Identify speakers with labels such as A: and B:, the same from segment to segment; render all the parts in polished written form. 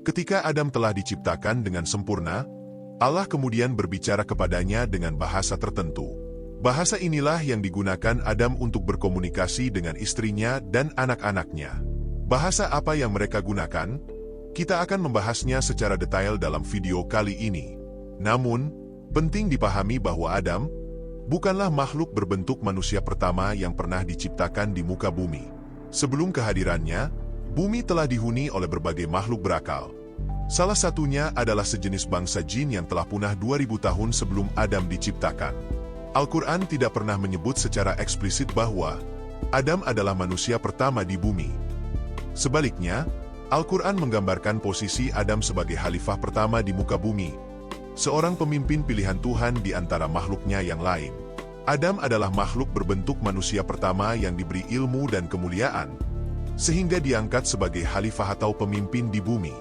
A: Ketika Adam telah diciptakan dengan sempurna, Allah kemudian berbicara kepadanya dengan bahasa tertentu. Bahasa inilah yang digunakan Adam untuk berkomunikasi dengan istrinya dan anak-anaknya. Bahasa apa yang mereka gunakan? Kita akan membahasnya secara detail dalam video kali ini. Namun, penting dipahami bahwa Adam bukanlah makhluk berbentuk manusia pertama yang pernah diciptakan di muka bumi. Sebelum kehadirannya, bumi telah dihuni oleh berbagai makhluk berakal. Salah satunya adalah sejenis bangsa jin yang telah punah 2000 tahun sebelum Adam diciptakan. Al-Quran tidak pernah menyebut secara eksplisit bahwa Adam adalah manusia pertama di bumi. Sebaliknya, Al-Quran menggambarkan posisi Adam sebagai khalifah pertama di muka bumi, seorang pemimpin pilihan Tuhan di antara makhluknya yang lain. Adam adalah makhluk berbentuk manusia pertama yang diberi ilmu dan kemuliaan, sehingga diangkat sebagai khalifah atau pemimpin di bumi.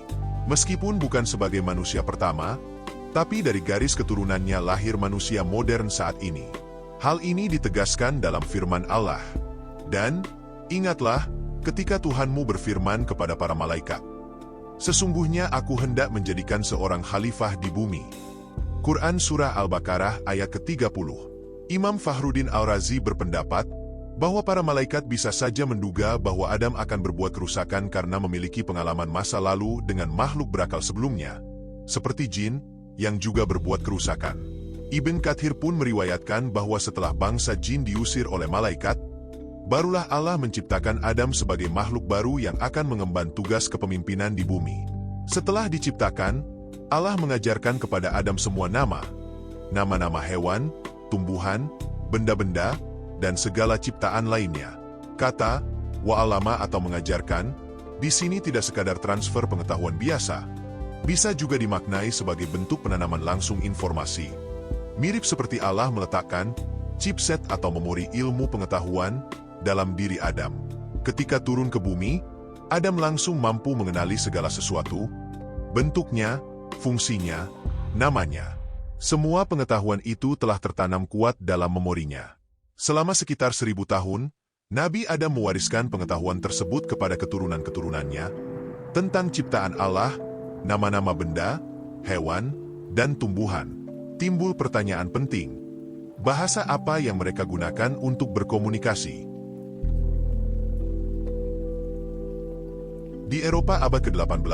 A: Meskipun bukan sebagai manusia pertama, tapi dari garis keturunannya lahir manusia modern saat ini. Hal ini ditegaskan dalam firman Allah. Dan, ingatlah, ketika Tuhanmu berfirman kepada para malaikat, sesungguhnya aku hendak menjadikan seorang khalifah di bumi. Quran Surah Al-Baqarah ayat ke-30. Imam Fakhruddin Al-Razi berpendapat bahwa para malaikat bisa saja menduga bahwa Adam akan berbuat kerusakan karena memiliki pengalaman masa lalu dengan makhluk berakal sebelumnya, seperti jin, yang juga berbuat kerusakan. Ibn Kathir pun meriwayatkan bahwa setelah bangsa jin diusir oleh malaikat, barulah Allah menciptakan Adam sebagai makhluk baru yang akan mengemban tugas kepemimpinan di bumi. Setelah diciptakan, Allah mengajarkan kepada Adam semua nama-nama hewan, tumbuhan, benda-benda, dan segala ciptaan lainnya. Kata wa'alama atau mengajarkan di sini tidak sekadar transfer pengetahuan biasa, bisa juga dimaknai sebagai bentuk penanaman langsung informasi. Mirip seperti Allah meletakkan chipset atau memori ilmu pengetahuan dalam diri Adam. Ketika turun ke bumi, Adam langsung mampu mengenali segala sesuatu, bentuknya, fungsinya, namanya. Semua pengetahuan itu telah tertanam kuat dalam memorinya. Selama sekitar 1000 tahun, Nabi Adam mewariskan pengetahuan tersebut kepada keturunan-keturunannya tentang ciptaan Allah, nama-nama benda, hewan, dan tumbuhan. Timbul pertanyaan penting. Bahasa apa yang mereka gunakan untuk berkomunikasi? Di Eropa abad ke-18,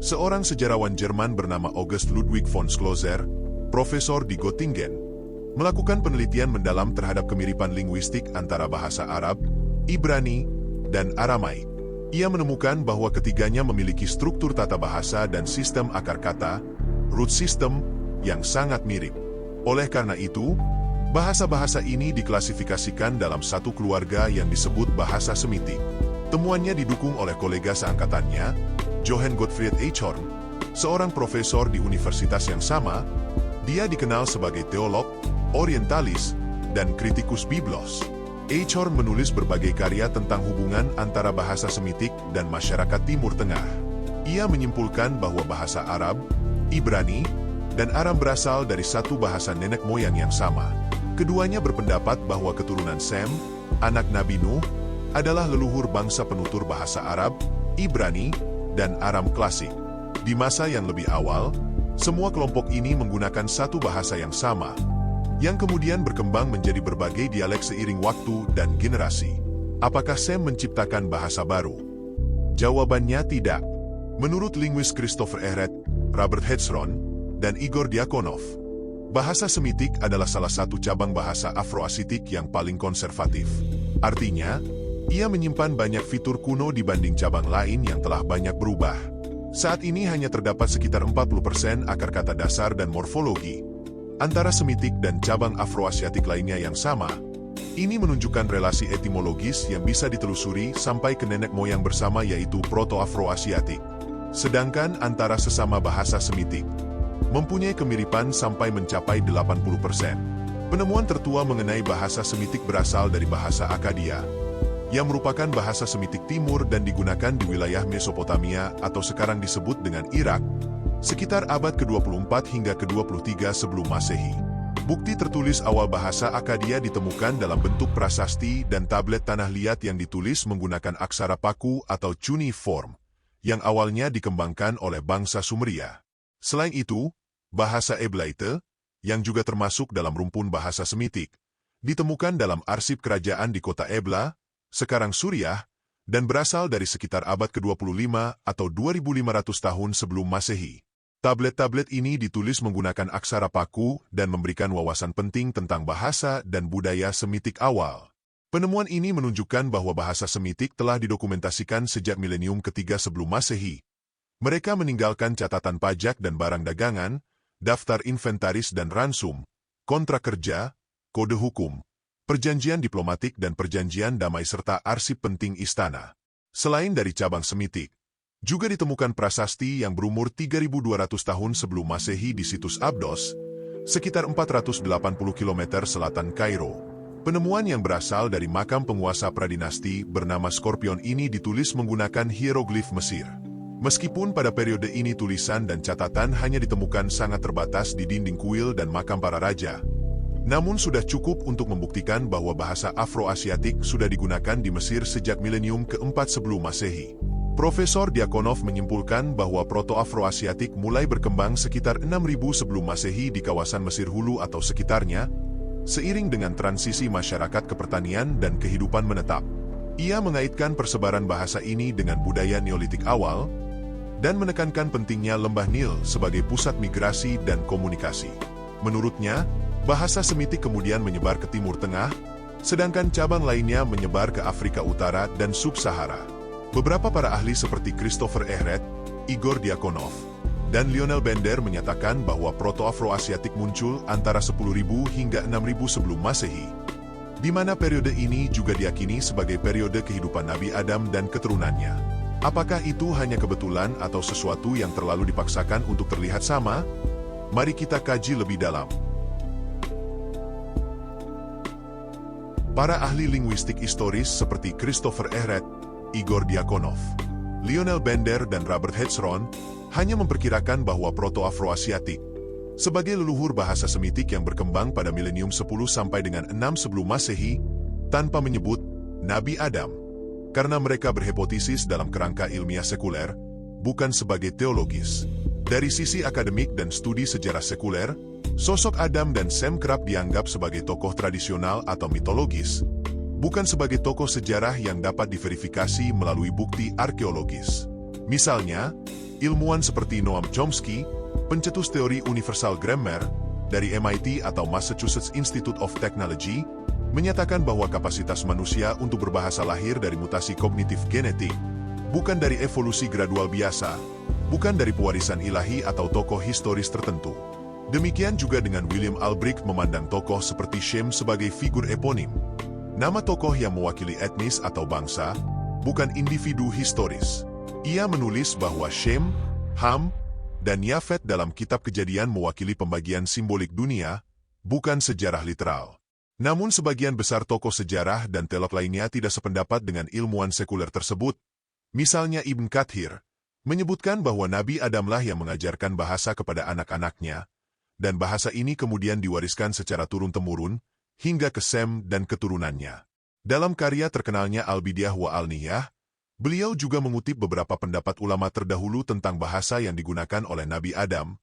A: seorang sejarawan Jerman bernama August Ludwig von Schlosser, profesor di Göttingen, melakukan penelitian mendalam terhadap kemiripan linguistik antara bahasa Arab, Ibrani, dan Aramaik. Ia menemukan bahwa ketiganya memiliki struktur tata bahasa dan sistem akar kata, root system, yang sangat mirip. Oleh karena itu, bahasa-bahasa ini diklasifikasikan dalam satu keluarga yang disebut bahasa Semitik. Temuannya didukung oleh kolega seangkatannya, Johann Gottfried Eichhorn, seorang profesor di universitas yang sama. Dia dikenal sebagai teolog, orientalis, dan kritikus biblos. Eichhorn menulis berbagai karya tentang hubungan antara bahasa Semitik dan masyarakat Timur Tengah. Ia menyimpulkan bahwa bahasa Arab, Ibrani, dan Aram berasal dari satu bahasa nenek moyang yang sama. Keduanya berpendapat bahwa keturunan Sem, anak Nabi Nuh, adalah leluhur bangsa penutur bahasa Arab, Ibrani, dan Aram klasik. Di masa yang lebih awal, semua kelompok ini menggunakan satu bahasa yang sama, yang kemudian berkembang menjadi berbagai dialek seiring waktu dan generasi. Apakah Sem menciptakan bahasa baru? Jawabannya tidak. Menurut linguis Christopher Ehret, Robert Hetzron, dan Igor Diakonov, bahasa Semitik adalah salah satu cabang bahasa Afroasiatik yang paling konservatif. Artinya, ia menyimpan banyak fitur kuno dibanding cabang lain yang telah banyak berubah. Saat ini hanya terdapat sekitar 40% akar kata dasar dan morfologi antara Semitik dan cabang Afroasiatik lainnya yang sama. Ini menunjukkan relasi etimologis yang bisa ditelusuri sampai ke nenek moyang bersama, yaitu Proto-Afroasiatik. Sedangkan antara sesama bahasa Semitik mempunyai kemiripan sampai mencapai 80%. Penemuan tertua mengenai bahasa Semitik berasal dari bahasa Akkadia, yang merupakan bahasa Semitik Timur dan digunakan di wilayah Mesopotamia atau sekarang disebut dengan Irak, sekitar abad ke-24 hingga ke-23 sebelum Masehi. Bukti tertulis awal bahasa Akkadia ditemukan dalam bentuk prasasti dan tablet tanah liat yang ditulis menggunakan aksara paku atau cuneiform, yang awalnya dikembangkan oleh bangsa Sumeria. Selain itu, bahasa Eblaite, yang juga termasuk dalam rumpun bahasa Semitik, ditemukan dalam arsip kerajaan di kota Ebla, sekarang Suriah, dan berasal dari sekitar abad ke-25 atau 2500 tahun sebelum Masehi. Tablet-tablet ini ditulis menggunakan aksara paku dan memberikan wawasan penting tentang bahasa dan budaya Semitik awal. Penemuan ini menunjukkan bahwa bahasa Semitik telah didokumentasikan sejak milenium ketiga sebelum Masehi. Mereka meninggalkan catatan pajak dan barang dagangan, daftar inventaris dan ransum, kontrak kerja, kode hukum, perjanjian diplomatik dan perjanjian damai serta arsip penting istana. Selain dari cabang Semitik, juga ditemukan prasasti yang berumur 3.200 tahun sebelum Masehi di situs Abdos, sekitar 480 km selatan Kairo. Penemuan yang berasal dari makam penguasa pradinasti bernama Skorpion ini ditulis menggunakan hieroglif Mesir. Meskipun pada periode ini tulisan dan catatan hanya ditemukan sangat terbatas di dinding kuil dan makam para raja, namun sudah cukup untuk membuktikan bahwa bahasa Afro-Asiatik sudah digunakan di Mesir sejak milenium keempat sebelum Masehi. Profesor Diakonov menyimpulkan bahwa Proto-Afro-Asiatik mulai berkembang sekitar 6000 sebelum Masehi di kawasan Mesir Hulu atau sekitarnya, seiring dengan transisi masyarakat ke pertanian dan kehidupan menetap. Ia mengaitkan persebaran bahasa ini dengan budaya Neolitik awal, dan menekankan pentingnya Lembah Nil sebagai pusat migrasi dan komunikasi. Menurutnya, bahasa Semitik kemudian menyebar ke Timur Tengah, sedangkan cabang lainnya menyebar ke Afrika Utara dan Sub-Sahara. Beberapa para ahli seperti Christopher Ehret, Igor Diakonov, dan Lionel Bender menyatakan bahwa Proto-Afro-Asiatik muncul antara 10.000 hingga 6.000 sebelum Masehi, di mana periode ini juga diyakini sebagai periode kehidupan Nabi Adam dan keturunannya. Apakah itu hanya kebetulan atau sesuatu yang terlalu dipaksakan untuk terlihat sama? Mari kita kaji lebih dalam. Para ahli linguistik historis seperti Christopher Ehret, Igor Diakonov, Lionel Bender dan Robert Hetzron hanya memperkirakan bahwa Proto-Afro-Asiatik sebagai leluhur bahasa Semitik yang berkembang pada milenium 10 sampai dengan 6 sebelum Masehi tanpa menyebut Nabi Adam, karena mereka berhipotesis dalam kerangka ilmiah sekuler, bukan sebagai teologis. Dari sisi akademik dan studi sejarah sekuler, sosok Adam dan Sem kerap dianggap sebagai tokoh tradisional atau mitologis, bukan sebagai tokoh sejarah yang dapat diverifikasi melalui bukti arkeologis. Misalnya, ilmuwan seperti Noam Chomsky, pencetus teori universal grammar dari MIT atau Massachusetts Institute of Technology, menyatakan bahwa kapasitas manusia untuk berbahasa lahir dari mutasi kognitif genetik, bukan dari evolusi gradual biasa, bukan dari pewarisan ilahi atau tokoh historis tertentu. Demikian juga dengan William Albrecht memandang tokoh seperti Shem sebagai figur eponim, nama tokoh yang mewakili etnis atau bangsa, bukan individu historis. Ia menulis bahwa Shem, Ham, dan Yafet dalam kitab Kejadian mewakili pembagian simbolik dunia, bukan sejarah literal. Namun sebagian besar tokoh sejarah dan teolog lainnya tidak sependapat dengan ilmuwan sekuler tersebut. Misalnya Ibn Kathir, menyebutkan bahwa Nabi Adamlah yang mengajarkan bahasa kepada anak-anaknya, dan bahasa ini kemudian diwariskan secara turun-temurun, hingga ke Sem dan keturunannya. Dalam karya terkenalnya Al-Bidiyah wa Al-Nihayah, beliau juga mengutip beberapa pendapat ulama terdahulu tentang bahasa yang digunakan oleh Nabi Adam,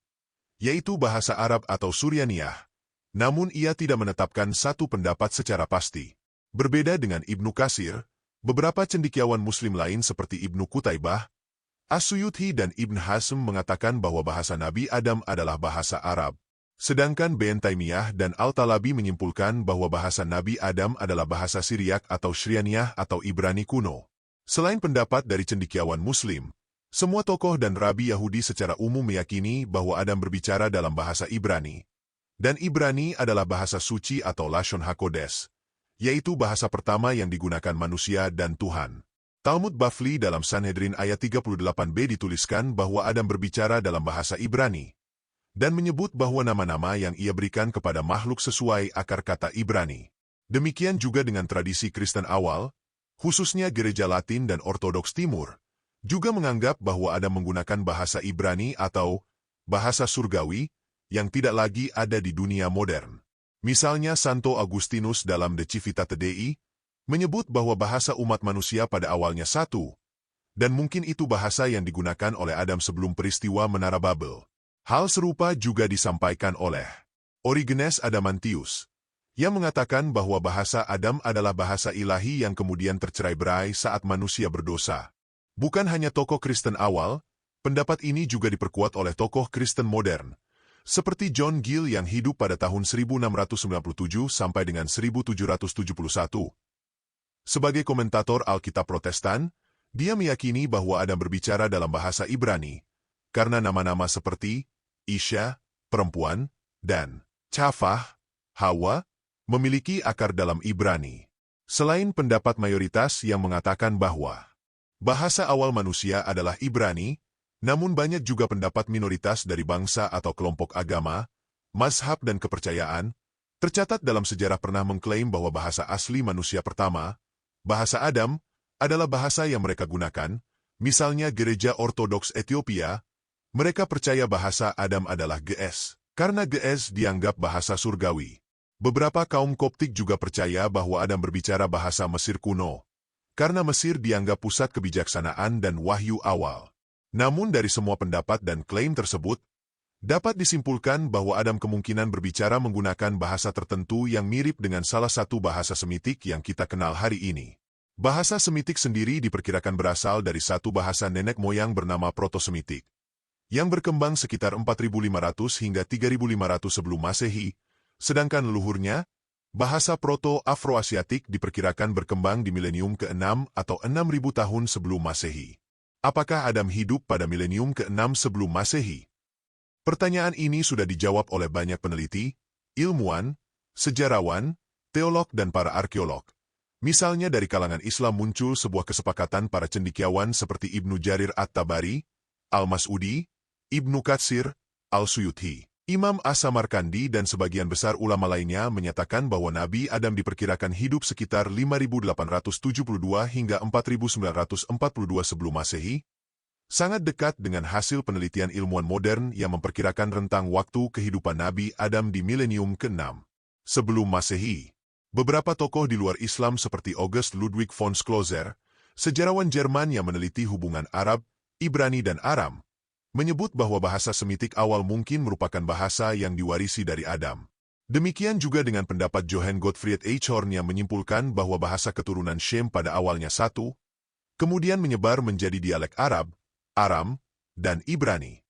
A: yaitu bahasa Arab atau Suryaniyah. Namun ia tidak menetapkan satu pendapat secara pasti. Berbeda dengan Ibnu Katsir, beberapa cendekiawan Muslim lain seperti Ibnu Qutaibah, As-Suyuti dan Ibn Hazm mengatakan bahwa bahasa Nabi Adam adalah bahasa Arab. Sedangkan Ibn Taimiyah dan Al-Talabi menyimpulkan bahwa bahasa Nabi Adam adalah bahasa Siriak atau Syrianiyah atau Ibrani kuno. Selain pendapat dari cendekiawan Muslim, semua tokoh dan rabi Yahudi secara umum meyakini bahwa Adam berbicara dalam bahasa Ibrani. Dan Ibrani adalah bahasa suci atau Lashon HaKodesh, yaitu bahasa pertama yang digunakan manusia dan Tuhan. Talmud Bavli dalam Sanhedrin ayat 38b dituliskan bahwa Adam berbicara dalam bahasa Ibrani, dan menyebut bahwa nama-nama yang ia berikan kepada makhluk sesuai akar kata Ibrani. Demikian juga dengan tradisi Kristen awal, khususnya Gereja Latin dan Ortodoks Timur, juga menganggap bahwa Adam menggunakan bahasa Ibrani atau bahasa surgawi yang tidak lagi ada di dunia modern. Misalnya Santo Agustinus dalam De Civitate Dei menyebut bahwa bahasa umat manusia pada awalnya satu, dan mungkin itu bahasa yang digunakan oleh Adam sebelum peristiwa Menara Babel. Hal serupa juga disampaikan oleh Origenes Adamantius, yang mengatakan bahwa bahasa Adam adalah bahasa ilahi yang kemudian tercerai-berai saat manusia berdosa. Bukan hanya tokoh Kristen awal, pendapat ini juga diperkuat oleh tokoh Kristen modern, seperti John Gill yang hidup pada tahun 1697 sampai dengan 1771. Sebagai komentator Alkitab Protestan, dia meyakini bahwa Adam berbicara dalam bahasa Ibrani, karena nama-nama seperti Isya, perempuan, dan Chafah, Hawa, memiliki akar dalam Ibrani. Selain pendapat mayoritas yang mengatakan bahwa bahasa awal manusia adalah Ibrani, namun banyak juga pendapat minoritas dari bangsa atau kelompok agama, mazhab dan kepercayaan, tercatat dalam sejarah pernah mengklaim bahwa bahasa asli manusia pertama, bahasa Adam, adalah bahasa yang mereka gunakan, misalnya Gereja Ortodoks Ethiopia, mereka percaya bahasa Adam adalah Ge'ez, karena Ge'ez dianggap bahasa surgawi. Beberapa kaum Koptik juga percaya bahwa Adam berbicara bahasa Mesir kuno, karena Mesir dianggap pusat kebijaksanaan dan wahyu awal. Namun dari semua pendapat dan klaim tersebut, dapat disimpulkan bahwa Adam kemungkinan berbicara menggunakan bahasa tertentu yang mirip dengan salah satu bahasa Semitik yang kita kenal hari ini. Bahasa Semitik sendiri diperkirakan berasal dari satu bahasa nenek moyang bernama Proto-Semitik, yang berkembang sekitar 4.500 hingga 3.500 sebelum Masehi, sedangkan leluhurnya, bahasa Proto-Afroasiatik diperkirakan berkembang di milenium ke-6 atau 6.000 tahun sebelum Masehi. Apakah Adam hidup pada milenium ke-6 sebelum Masehi? Pertanyaan ini sudah dijawab oleh banyak peneliti, ilmuwan, sejarawan, teolog dan para arkeolog. Misalnya dari kalangan Islam muncul sebuah kesepakatan para cendekiawan seperti Ibnu Jarir At-Tabari, Al-Mas'udi, Ibnu Katsir, Al-Suyuti, Imam As-Samarkandi dan sebagian besar ulama lainnya menyatakan bahwa Nabi Adam diperkirakan hidup sekitar 5.872 hingga 4.942 sebelum Masehi, sangat dekat dengan hasil penelitian ilmuwan modern yang memperkirakan rentang waktu kehidupan Nabi Adam di milenium ke-6 sebelum Masehi. Beberapa tokoh di luar Islam seperti August Ludwig von Schlosser, sejarawan Jerman yang meneliti hubungan Arab, Ibrani dan Aram, menyebut bahwa bahasa Semitik awal mungkin merupakan bahasa yang diwarisi dari Adam. Demikian juga dengan pendapat Johann Gottfried Eichhorn yang menyimpulkan bahwa bahasa keturunan Shem pada awalnya satu, kemudian menyebar menjadi dialek Arab, Aram, dan Ibrani.